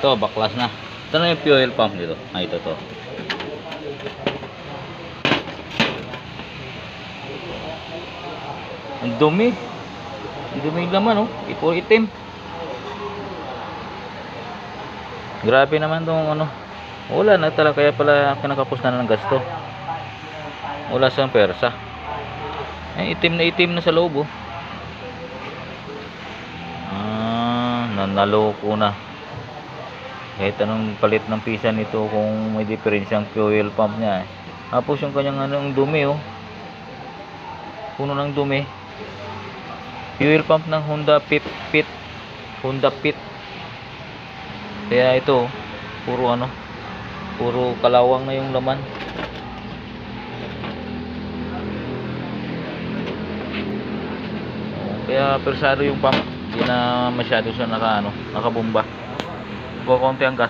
Ito, baklas na. Ito na yung fuel pump dito. Ito to. Ang dumi. Ang dumi yung laman, oh. Puro itim. Grabe naman tong ano. Wala na talaga, kaya pala kinakapos na ng gasto. Wala siyang persa. Ay, itim na sa loob, oh. Naloko na. Kahit anong palit ng pisa nito, kung may diferensyang fuel pump niya, tapos yung kanyang anong dumi, oh. Puno ng dumi. Fuel pump ng Honda Fit. Honda Fit. Kaya ito, puro ano, puro kalawang na yung laman. Kaya persado yung pump. Hindi na masyado siya nakabomba. Kukunti ang gas.